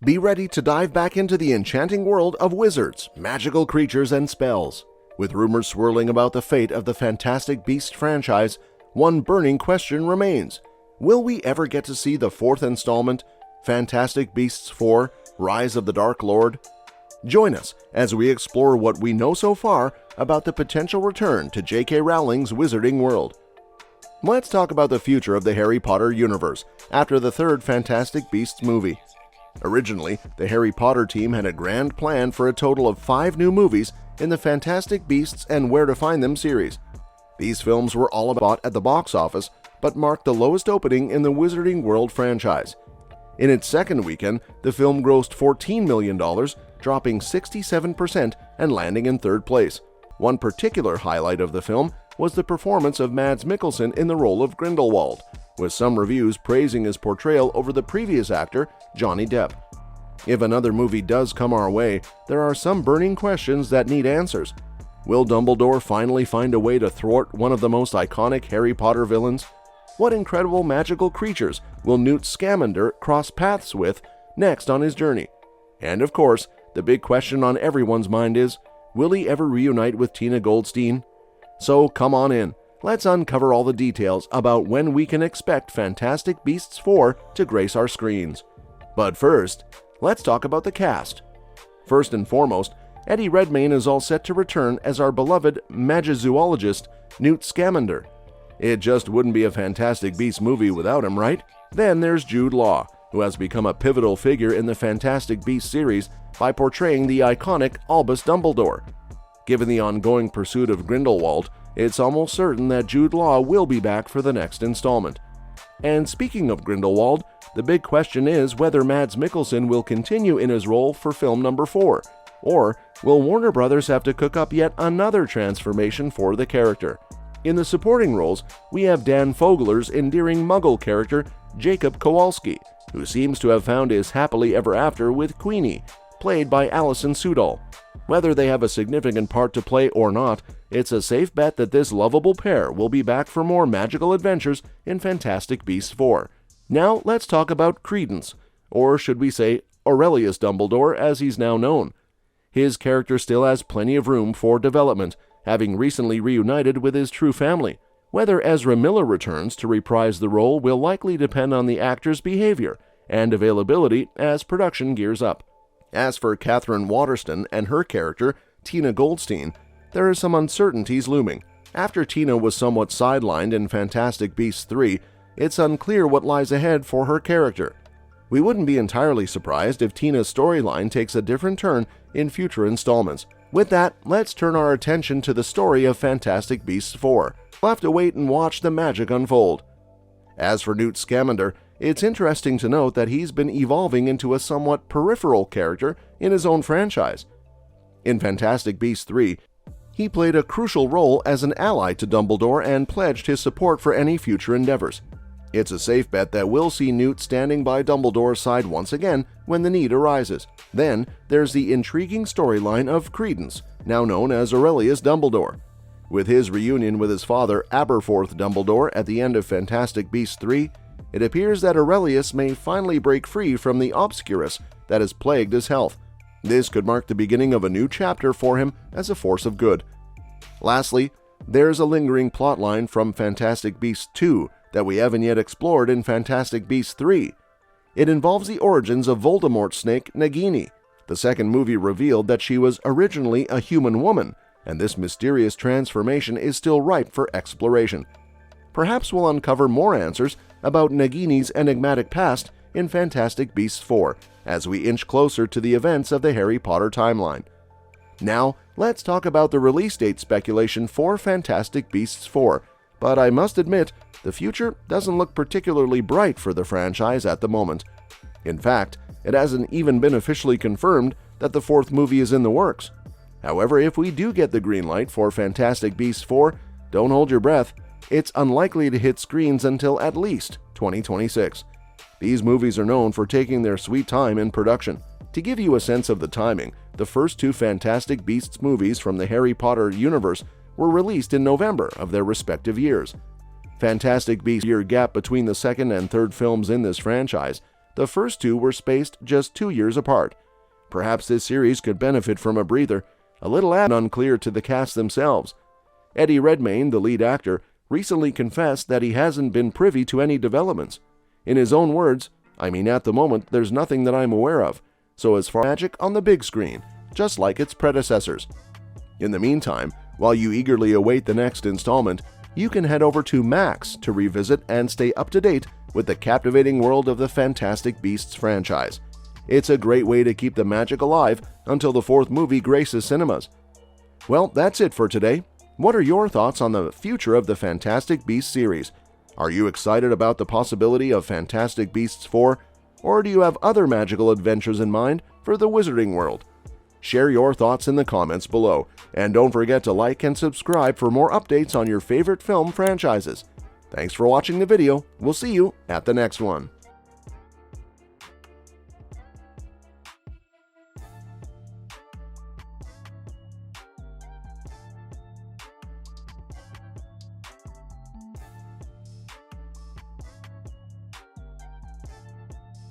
Be ready to dive back into the enchanting world of wizards, magical creatures, and spells. With rumors swirling about the fate of the Fantastic Beasts franchise, one burning question remains. Will we ever get to see the fourth installment, Fantastic Beasts 4: Rise of the Dark Lord? Join us as we explore what we know so far about the potential return to J.K. Rowling's wizarding world. Let's talk about the future of the Harry Potter universe after the third Fantastic Beasts movie. Originally, the Harry Potter team had a grand plan for a total of 5 new movies in the Fantastic Beasts and Where to Find Them series. These films were all bought at the box office, but marked the lowest opening in the Wizarding World franchise. In its second weekend, the film grossed $14 million, dropping 67% and landing in third place. One particular highlight of the film was the performance of Mads Mikkelsen in the role of Grindelwald, with some reviews praising his portrayal over the previous actor, Johnny Depp. If another movie does come our way, there are some burning questions that need answers. Will Dumbledore finally find a way to thwart one of the most iconic Harry Potter villains? What incredible magical creatures will Newt Scamander cross paths with next on his journey? And of course, the big question on everyone's mind is, will he ever reunite with Tina Goldstein? So come on in. Let's uncover all the details about when we can expect Fantastic Beasts 4 to grace our screens. But first, let's talk about the cast. First and foremost, Eddie Redmayne is all set to return as our beloved magizoologist, Newt Scamander. It just wouldn't be a Fantastic Beasts movie without him, right? Then there's Jude Law, who has become a pivotal figure in the Fantastic Beasts series by portraying the iconic Albus Dumbledore. Given the ongoing pursuit of Grindelwald, it's almost certain that Jude Law will be back for the next installment. And speaking of Grindelwald, the big question is whether Mads Mikkelsen will continue in his role for film number 4, or will Warner Brothers have to cook up yet another transformation for the character? In the supporting roles, we have Dan Fogler's endearing Muggle character, Jacob Kowalski, who seems to have found his happily ever after with Queenie, played by Alison Sudol. Whether they have a significant part to play or not, it's a safe bet that this lovable pair will be back for more magical adventures in Fantastic Beasts 4. Now let's talk about Credence, or should we say Aurelius Dumbledore as he's now known. His character still has plenty of room for development, having recently reunited with his true family. Whether Ezra Miller returns to reprise the role will likely depend on the actor's behavior and availability as production gears up. As for Katherine Waterston and her character, Tina Goldstein, there are some uncertainties looming. After Tina was somewhat sidelined in Fantastic Beasts 3, it's unclear what lies ahead for her character. We wouldn't be entirely surprised if Tina's storyline takes a different turn in future installments. With that, let's turn our attention to the story of Fantastic Beasts 4. We'll have to wait and watch the magic unfold. As for Newt Scamander, it's interesting to note that he's been evolving into a somewhat peripheral character in his own franchise. In Fantastic Beasts 3, he played a crucial role as an ally to Dumbledore and pledged his support for any future endeavors. It's a safe bet that we'll see Newt standing by Dumbledore's side once again when the need arises. Then, there's the intriguing storyline of Credence, now known as Aurelius Dumbledore. With his reunion with his father, Aberforth Dumbledore, at the end of Fantastic Beasts 3, it appears that Aurelius may finally break free from the obscurus that has plagued his health. This could mark the beginning of a new chapter for him as a force of good. Lastly, there's a lingering plotline from Fantastic Beasts 2 that we haven't yet explored in Fantastic Beasts 3. It involves the origins of Voldemort's snake, Nagini. The second movie revealed that she was originally a human woman, and this mysterious transformation is still ripe for exploration. Perhaps we'll uncover more answers about Nagini's enigmatic past in Fantastic Beasts 4 as we inch closer to the events of the Harry Potter timeline. Now, let's talk about the release date speculation for Fantastic Beasts 4, but I must admit, the future doesn't look particularly bright for the franchise at the moment. In fact, it hasn't even been officially confirmed that the fourth movie is in the works. However, if we do get the green light for Fantastic Beasts 4, don't hold your breath. It's unlikely to hit screens until at least 2026. These movies are known for taking their sweet time in production. To give you a sense of the timing, the first 2 Fantastic Beasts movies from the Harry Potter universe were released in November of their respective years. Fantastic Beasts' year gap between the second and third films in this franchise the first two were spaced just 2 years apart. Perhaps this series could benefit from a breather, a little unclear to the cast themselves. Eddie Redmayne, the lead actor, recently confessed that he hasn't been privy to any developments. In his own words, "I mean, at the moment, there's nothing that I'm aware of, so as far as magic on the big screen, just like its predecessors." In the meantime, while you eagerly await the next installment, you can head over to IMAX to revisit and stay up to date with the captivating world of the Fantastic Beasts franchise. It's a great way to keep the magic alive until the fourth movie graces cinemas. Well, that's it for today. What are your thoughts on the future of the Fantastic Beasts series? Are you excited about the possibility of Fantastic Beasts 4, or do you have other magical adventures in mind for the wizarding world? Share your thoughts in the comments below, and don't forget to like and subscribe for more updates on your favorite film franchises. Thanks for watching the video. We'll see you at the next one.